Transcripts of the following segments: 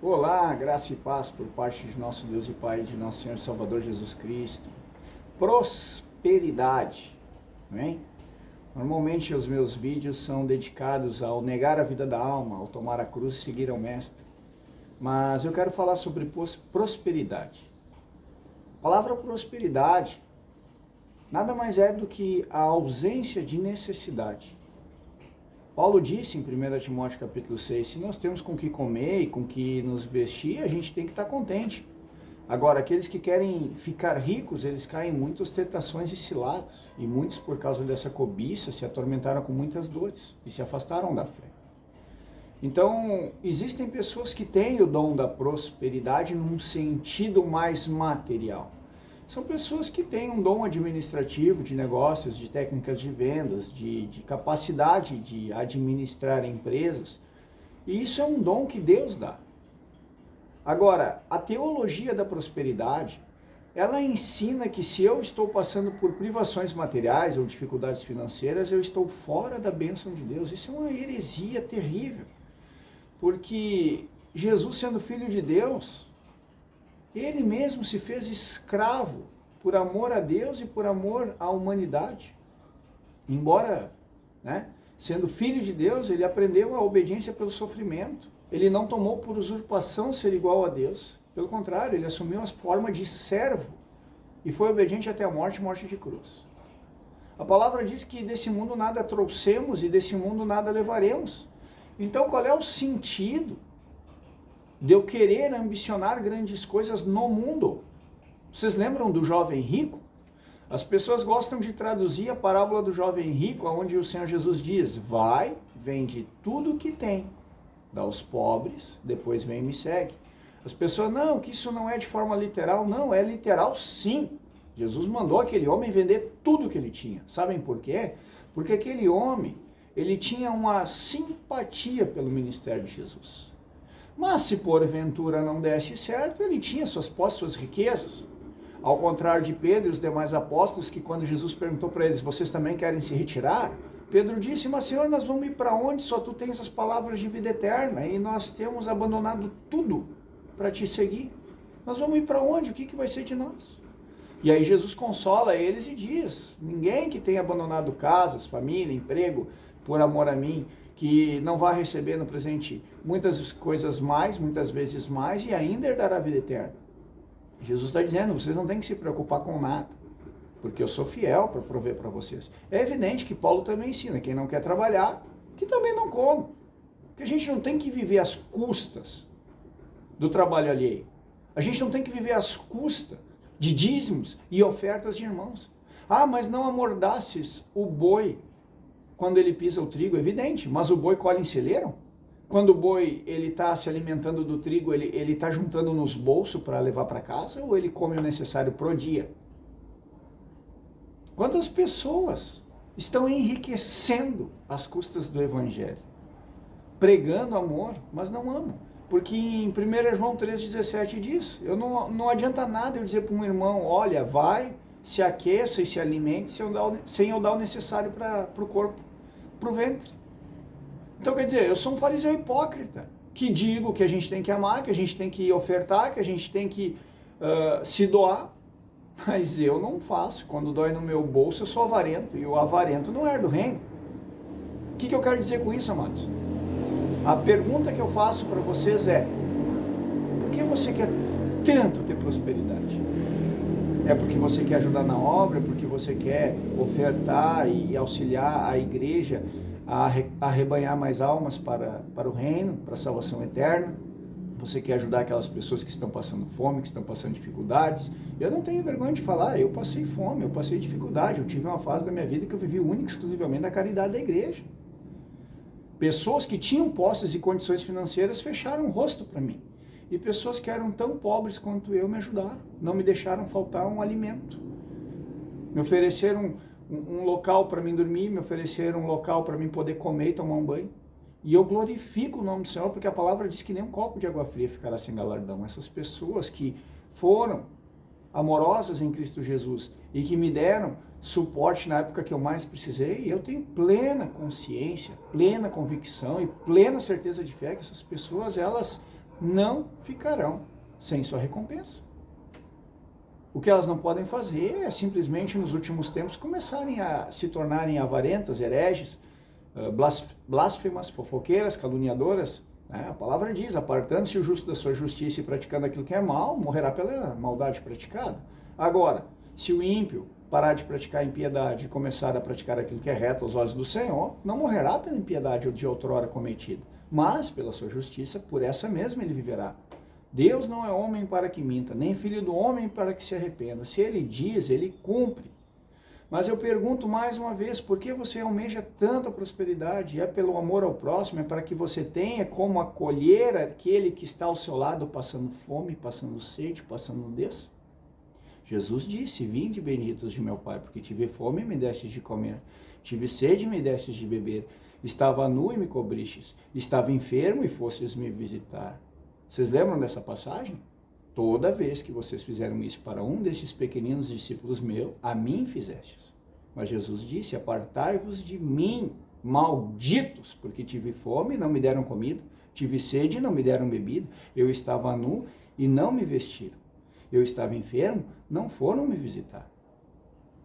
Olá, graça e paz por parte de nosso Deus e Pai, de nosso Senhor e Salvador Jesus Cristo. Prosperidade, amém? Normalmente os meus vídeos são dedicados ao negar a vida da alma, ao tomar a cruz e seguir ao Mestre. Mas eu quero falar sobre prosperidade. A palavra prosperidade nada mais é do que a ausência de necessidade. Paulo disse em 1 Timóteo capítulo 6, se nós temos com que comer e com que nos vestir, a gente tem que estar contente. Agora, aqueles que querem ficar ricos, eles caem em muitas tentações e ciladas. E muitos, por causa dessa cobiça, se atormentaram com muitas dores e se afastaram da fé. Então, existem pessoas que têm o dom da prosperidade num sentido mais material. São pessoas que têm um dom administrativo, de negócios, de técnicas de vendas, de capacidade de administrar empresas. E isso é um dom que Deus dá. Agora, a teologia da prosperidade, ela ensina que se eu estou passando por privações materiais ou dificuldades financeiras, eu estou fora da bênção de Deus. Isso é uma heresia terrível. Porque Jesus, sendo filho de Deus, ele mesmo se fez escravo por amor a Deus e por amor à humanidade. Embora, sendo filho de Deus, ele aprendeu a obediência pelo sofrimento. Ele não tomou por usurpação ser igual a Deus. Pelo contrário, ele assumiu a forma de servo e foi obediente até a morte de cruz. A palavra diz que desse mundo nada trouxemos e desse mundo nada levaremos. Então, qual é o sentido de eu querer ambicionar grandes coisas no mundo? Vocês lembram do jovem rico? As pessoas gostam de traduzir a parábola do jovem rico, onde o Senhor Jesus diz, vai, vende tudo o que tem, dá aos pobres, depois vem e me segue. As pessoas, não, que isso não é de forma literal. Não, é literal sim. Jesus mandou aquele homem vender tudo o que ele tinha. Sabem por quê? Porque aquele homem, ele tinha uma simpatia pelo ministério de Jesus. Mas se porventura não desse certo, ele tinha suas posses, suas riquezas. Ao contrário de Pedro e os demais apóstolos, que quando Jesus perguntou para eles, vocês também querem se retirar? Pedro disse, mas Senhor, nós vamos ir para onde? Só tu tens as palavras de vida eterna e nós temos abandonado tudo para te seguir. Nós vamos ir para onde? O que vai ser de nós? E aí Jesus consola eles e diz, ninguém que tenha abandonado casas, família, emprego, por amor a mim, que não vai receber no presente muitas coisas mais, muitas vezes mais, e ainda herdará a vida eterna. Jesus está dizendo, vocês não têm que se preocupar com nada, porque eu sou fiel para prover para vocês. É evidente que Paulo também ensina, quem não quer trabalhar, que também não come. Porque a gente não tem que viver às custas do trabalho alheio. A gente não tem que viver às custas de dízimos e ofertas de irmãos. Ah, mas não amordaces o boi quando ele pisa o trigo, é evidente, mas o boi colhe em celeiro? Quando o boi ele está se alimentando do trigo, ele está juntando nos bolsos para levar para casa ou ele come o necessário pro dia? Quantas pessoas estão enriquecendo às custas do evangelho? Pregando amor, mas não amam. Porque em 1 João 3,17 diz, não adianta nada eu dizer para um irmão, olha, vai, se aqueça e se alimente sem eu dar o necessário para o corpo, para o ventre. Então quer dizer, eu sou um fariseu hipócrita, que digo que a gente tem que amar, que a gente tem que ofertar, que a gente tem que se doar, mas eu não faço. Quando dói no meu bolso eu sou avarento, e o avarento não é do reino. O que eu quero dizer com isso, amados? A pergunta que eu faço para vocês é, por que você quer tanto ter prosperidade? É porque você quer ajudar na obra, é porque você quer ofertar e auxiliar a igreja a arrebanhar mais almas para o reino, para a salvação eterna? Você quer ajudar aquelas pessoas que estão passando fome, que estão passando dificuldades? Eu não tenho vergonha de falar, eu passei fome, eu passei dificuldade, eu tive uma fase da minha vida que eu vivi única e exclusivamente da caridade da igreja. Pessoas que tinham posses e condições financeiras fecharam o rosto para mim. E pessoas que eram tão pobres quanto eu me ajudaram, não me deixaram faltar um alimento. Me ofereceram um local para mim dormir, me ofereceram um local para mim poder comer e tomar um banho. E eu glorifico o nome do Senhor, porque a palavra diz que nem um copo de água fria ficará sem galardão. Essas pessoas que foram amorosas em Cristo Jesus e que me deram suporte na época que eu mais precisei, eu tenho plena consciência, plena convicção e plena certeza de fé que essas pessoas, elas não ficarão sem sua recompensa. O que elas não podem fazer é simplesmente nos últimos tempos começarem a se tornarem avarentas, hereges, blasfemas, fofoqueiras, caluniadoras. A palavra diz, apartando-se o justo da sua justiça e praticando aquilo que é mal, morrerá pela maldade praticada. Agora, se o ímpio parar de praticar impiedade e começar a praticar aquilo que é reto aos olhos do Senhor, não morrerá pela impiedade de outrora cometida, mas pela sua justiça, por essa mesma ele viverá. Deus não é homem para que minta, nem filho do homem para que se arrependa. Se ele diz, ele cumpre. Mas eu pergunto mais uma vez, por que você almeja tanta prosperidade? É pelo amor ao próximo? É para que você tenha como acolher aquele que está ao seu lado passando fome, passando sede, passando nudez? Jesus disse, vinde benditos de meu Pai, porque tive fome e me destes de comer, tive sede e me destes de beber, estava nu e me cobristes, estava enfermo e fostes me visitar. Vocês lembram dessa passagem? Toda vez que vocês fizeram isso para um destes pequeninos discípulos meus, a mim fizestes. Mas Jesus disse, apartai-vos de mim, malditos, porque tive fome e não me deram comida, tive sede e não me deram bebida, eu estava nu e não me vestiram. Eu estava enfermo, não foram me visitar.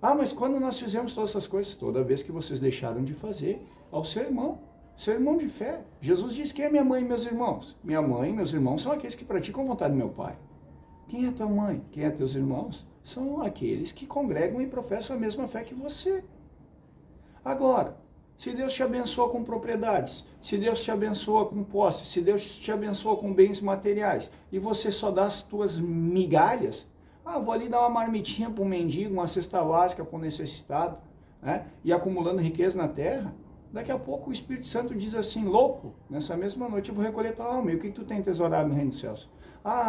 Ah, mas quando nós fizemos todas essas coisas? Toda vez que vocês deixaram de fazer ao seu irmão de fé. Jesus disse, quem é minha mãe e meus irmãos? Minha mãe e meus irmãos são aqueles que praticam a vontade do meu Pai. Quem é tua mãe? Quem é teus irmãos? São aqueles que congregam e professam a mesma fé que você. Agora, se Deus te abençoa com propriedades, se Deus te abençoa com posses, se Deus te abençoa com bens materiais, e você só dá as tuas migalhas, vou ali dar uma marmitinha para um mendigo, uma cesta básica para um necessitado, né? E acumulando riqueza na terra, daqui a pouco o Espírito Santo diz assim, louco, nessa mesma noite eu vou recolher tua alma, e o que tu tem tesourado no reino dos céus?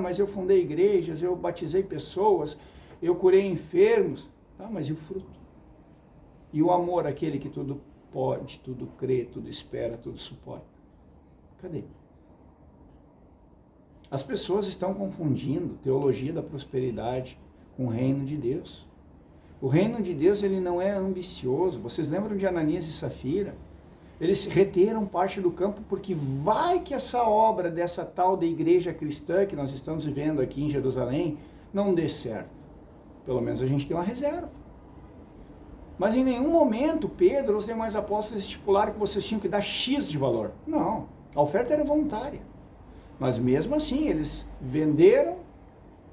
Mas eu fundei igrejas, eu batizei pessoas, eu curei enfermos, mas e o fruto? E o amor, aquele que tudo pode, tudo crê, tudo espera, tudo suporta. Cadê? As pessoas estão confundindo teologia da prosperidade com o reino de Deus. O reino de Deus, ele não é ambicioso. Vocês lembram de Ananias e Safira? Eles reteram parte do campo porque vai que essa obra dessa tal da igreja cristã que nós estamos vivendo aqui em Jerusalém não dê certo. Pelo menos a gente tem uma reserva. Mas em nenhum momento Pedro ou os demais apóstolos estipularam que vocês tinham que dar X de valor. Não, a oferta era voluntária. Mas mesmo assim, eles venderam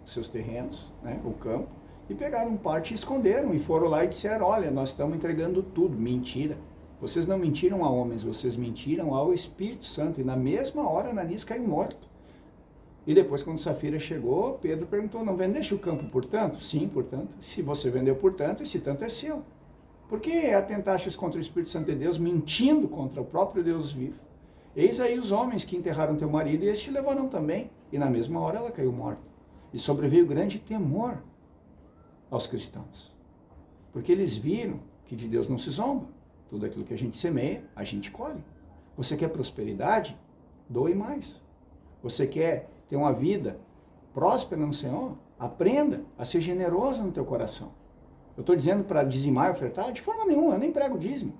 seus terrenos, né, o campo, e pegaram parte e esconderam, e foram lá e disseram, olha, nós estamos entregando tudo. Mentira. Vocês não mentiram a homens, vocês mentiram ao Espírito Santo. E na mesma hora, Ananias caiu morto. E depois, quando Safira chegou, Pedro perguntou, não vendeste o campo por tanto? Sim, portanto. Se você vendeu por tanto, esse tanto é seu. Por que atentastes contra o Espírito Santo de Deus, mentindo contra o próprio Deus vivo? Eis aí os homens que enterraram teu marido, e estes te levaram também. E na mesma hora ela caiu morta. E sobreveio grande temor aos cristãos. Porque eles viram que de Deus não se zomba. Tudo aquilo que a gente semeia, a gente colhe. Você quer prosperidade? Doe mais. Você quer ter uma vida próspera no Senhor? Aprenda a ser generoso no teu coração. Eu estou dizendo para dizimar e ofertar? De forma nenhuma, eu nem prego dízimo.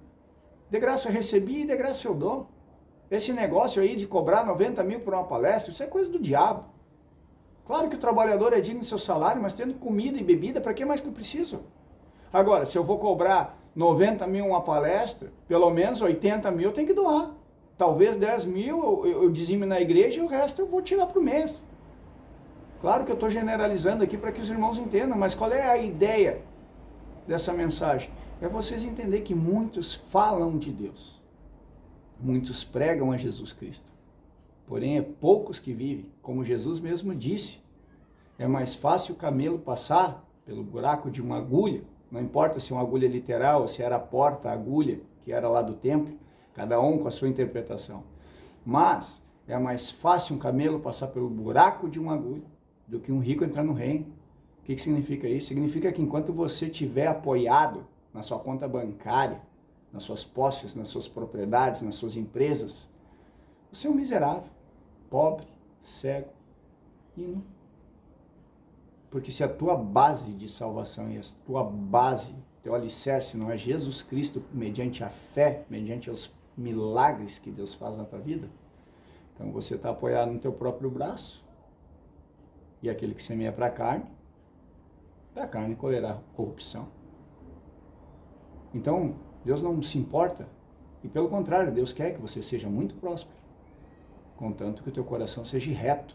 De graça eu recebi e de graça eu dou. Esse negócio aí de cobrar 90 mil por uma palestra, isso é coisa do diabo. Claro que o trabalhador é digno do seu salário, mas tendo comida e bebida, para que mais que eu preciso? Agora, se eu vou cobrar 90 mil uma palestra, pelo menos 80 mil eu tenho que doar. Talvez 10 mil eu dizime na igreja e o resto eu vou tirar para o mês. Claro que eu estou generalizando aqui para que os irmãos entendam, mas qual é a ideia dessa mensagem? É vocês entenderem que muitos falam de Deus. Muitos pregam a Jesus Cristo. Porém, é poucos que vivem. Como Jesus mesmo disse, é mais fácil o camelo passar pelo buraco de uma agulha, não importa se é uma agulha literal ou se era a porta, a agulha, que era lá do templo, cada um com a sua interpretação. Mas é mais fácil um camelo passar pelo buraco de uma agulha do que um rico entrar no reino. O que significa isso? Significa que enquanto você estiver apoiado na sua conta bancária, nas suas posses, nas suas propriedades, nas suas empresas, você é um miserável, pobre, cego e nu. Porque se a tua base de salvação e a tua base, teu alicerce não é Jesus Cristo mediante a fé, mediante os milagres que Deus faz na tua vida, Então você está apoiado no teu próprio braço, e aquele que semeia para a carne, da carne colherá corrupção. Então, Deus não se importa, e pelo contrário, Deus quer que você seja muito próspero, contanto que o teu coração seja reto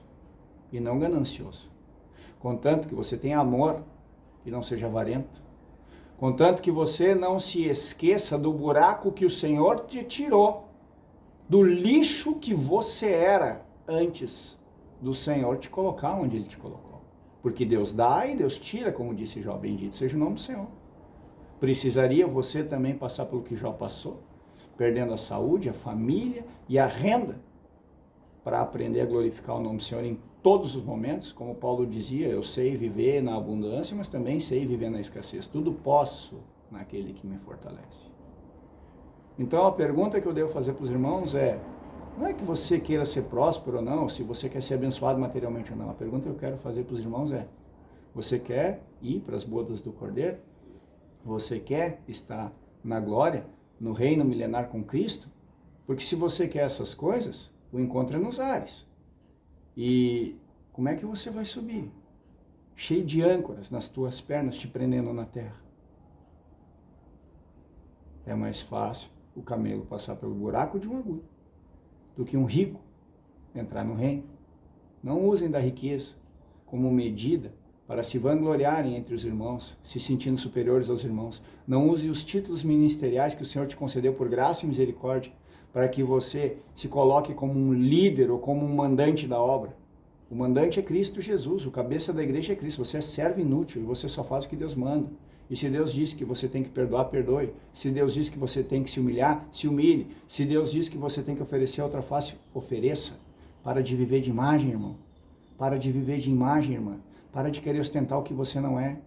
e não ganancioso, contanto que você tenha amor e não seja avarento, contanto que você não se esqueça do buraco que o Senhor te tirou, do lixo que você era antes do Senhor te colocar onde Ele te colocou. Porque Deus dá e Deus tira, como disse Jó, bendito seja o nome do Senhor. Precisaria você também passar pelo que Jó passou, perdendo a saúde, a família e a renda, para aprender a glorificar o nome do Senhor em todos os momentos? Como Paulo dizia, eu sei viver na abundância, mas também sei viver na escassez. Tudo posso naquele que me fortalece. Então a pergunta que eu devo fazer para os irmãos é, não é que você queira ser próspero ou não, se você quer ser abençoado materialmente ou não. A pergunta que eu quero fazer para os irmãos é, você quer ir para as bodas do Cordeiro? Você quer estar na glória, no reino milenar com Cristo? Porque se você quer essas coisas, o encontro é nos ares. E como é que você vai subir? Cheio de âncoras nas tuas pernas te prendendo na terra. É mais fácil o camelo passar pelo buraco de uma agulha do que um rico entrar no reino. Não usem da riqueza como medida para se vangloriarem entre os irmãos, se sentindo superiores aos irmãos. Não use os títulos ministeriais que o Senhor te concedeu por graça e misericórdia para que você se coloque como um líder ou como um mandante da obra. O mandante é Cristo Jesus, o cabeça da igreja é Cristo. Você é servo inútil e você só faz o que Deus manda. E se Deus diz que você tem que perdoar, perdoe. Se Deus diz que você tem que se humilhar, se humilhe. Se Deus diz que você tem que oferecer outra face, ofereça. Para de viver de imagem, irmão. Para de viver de imagem, irmã. Para de querer ostentar o que você não é.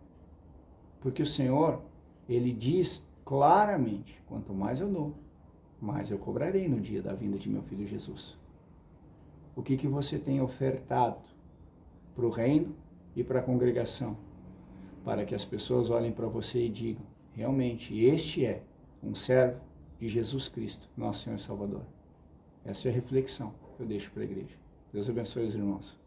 Porque o Senhor, Ele diz claramente, quanto mais eu dou, mais eu cobrarei no dia da vinda de meu Filho Jesus. O que você tem ofertado para o reino e para a congregação? Para que as pessoas olhem para você e digam, realmente, este é um servo de Jesus Cristo, nosso Senhor e Salvador. Essa é a reflexão que eu deixo para a igreja. Deus abençoe os irmãos.